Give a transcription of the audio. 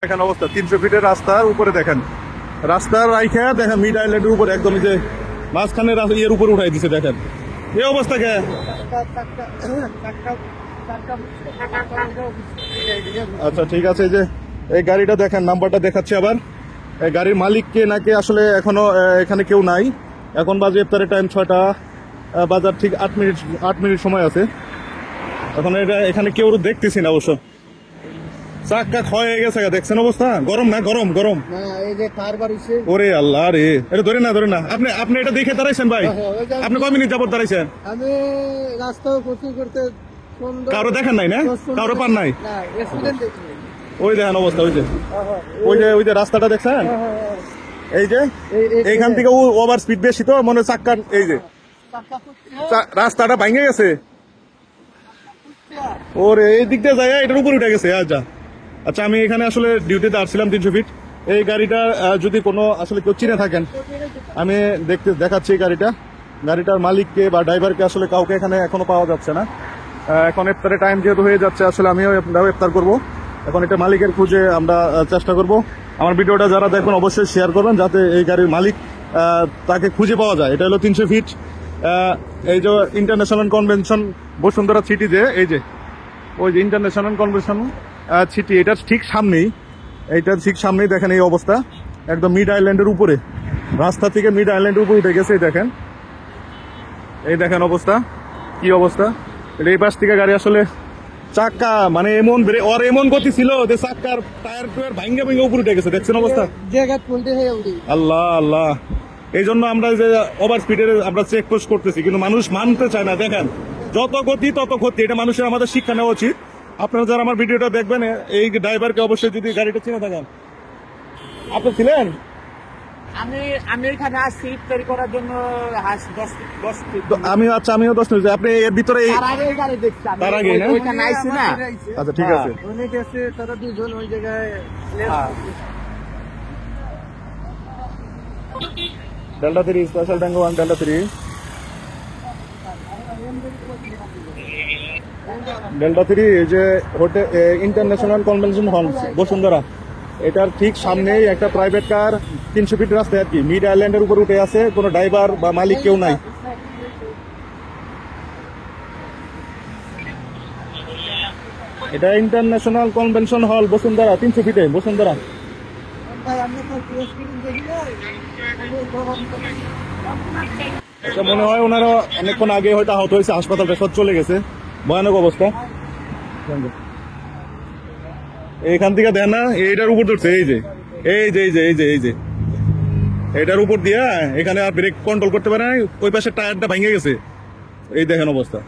দেখেন অবস্থা 300 ফিটের রাস্তার উপরে দেখেন রাস্তার রাইখা দেখেন মিড আইল্যান্ডের উপরে একদম যে মাঝখানে ইয়ের উপরে উঠাই দিছে দেখেন এই অবস্থা কে আচ্ছা ঠিক আছে এই যে এই গাড়িটা দেখেন নাম্বারটা দেখাচ্ছে আবার এই গাড়ির মালিক কে নাকি আসলে এখনো এখানে কেউ নাই এখন বাজে ইফতারের টাইম 6টা বাজার ঠিক 8 মিনিট সময় আছে এখন এটা এখানে কেউ দেখতেছি না অবশ্য চাক্কা ক্ষয় হয়ে গেছে দেখছেন অবস্থা গরম না গরম গরম ওরে আল্লাহ রে এটা ধরে না আপনি এটা দেখে দাঁড়াইছেন ভাই আপনি কয় মিনিট যাবত দাঁড়াইছেন আমি রাস্তা করতে কারো দেখেন নাই না কারো পান নাই ওই দেখেন অবস্থা ওই যে রাস্তাটা দেখছেন এই যে এইখান থেকে ওভার স্পিড বেশি তো মনে চাক্কা এই যে রাস্তাটা ভাঙে গেছে ওরে এই দিক দিয়ে যায় এটার উপর উঠে গেছে আচ্ছা আমি এখানে আসলে ডিউটিতে আসছিলাম 300 ফিট এই গাড়িটা যদি কোনো আসলে কেউ চিনে থাকেন আমি দেখাচ্ছি এই গাড়িটার মালিককে বা ড্রাইভারকে আসলে কাউকে এখানে এখনো পাওয়া যাচ্ছে না এখন ইফতারের টাইম যেহেতু হয়ে যাচ্ছে আসলে আমিও ইফতার করবো এখন এটা মালিকের খুঁজে আমরা চেষ্টা করব আমার ভিডিওটা যারা দেখবেন অবশ্যই শেয়ার করবেন যাতে এই গাড়ির মালিক তাকে খুঁজে পাওয়া যায় এটা হলো 300 ফিট এই যে ইন্টারন্যাশনাল কনভেনশন বসুন্ধরা সিটি যে এই যে ওই যে ইন্টারন্যাশনাল কনভেনশন সিটি এটার ঠিক সামনেই দেখেন এই অবস্থা একদম মিড আইল্যান্ডের উপরে রাস্তা থেকে মিড আইল্যান্ডের উপরে উঠে গেছে এই দেখেন অবস্থা কি অবস্থা এই পাশ থেকে গাড়ি আসলে চাক্কা মানে এমন গতি ছিল যে চাক্কার টায়ার ভাঙ্গা উপরে উঠে গেছে দেখছেন অবস্থা আল্লাহ আল্লাহ এই জন্য আমরা যে ওভার স্পিডের আমরা চেক পোস্ট করতেছি কিন্তু মানুষ মানতে চায় না দেখেন যত গতি তত ক্ষতি এটা মানুষের আমাদের শিক্ষা নেওয়া উচিত আপনারা যারা আমার ভিডিওটা দেখবেন এই ড্রাইভারকে অবশ্যই যদি গাড়িটা চিনে থাকেন আপনি ছিলেন আমি এখানে আসছি ইফতারি করার জন্য আমিও 10 মিনিট আপনি এর ভিতরে তার আগে না আচ্ছা ঠিক আছে তারা দুজন ওই জায়গায় ডেল্টা 3 স্পেশাল ট্যাঙ্গো 1 ডেল্টা 3 এই যে hotel international convention hall Bashundhara এটার ঠিক সামনেই একটা প্রাইভেট কার 300 ফিট রাস্তায় আর কি মিড আইল্যান্ডের উপর উঠে আছে কোনো ড্রাইভার বা মালিক কেউ নাই এটা ইন্টারন্যাশনাল কনভেনশন হল বসুন্ধরা 300 ফিটে বসুন্ধরা এটা মনে হয় ওনারা অনেকক্ষণ আগে হয়তো আহত হয়েছে হাসপাতালটা সব চলে গেছে ভয়ানক অবস্থা এইখান থেকে দেন না এইটার উপর ধরছে এই যে এটার উপর দিয়া এখানে আর ব্রেক কন্ট্রোল করতে পারে না ওই পাশে টায়ারটা ভেঙে গেছে এই দেখেন অবস্থা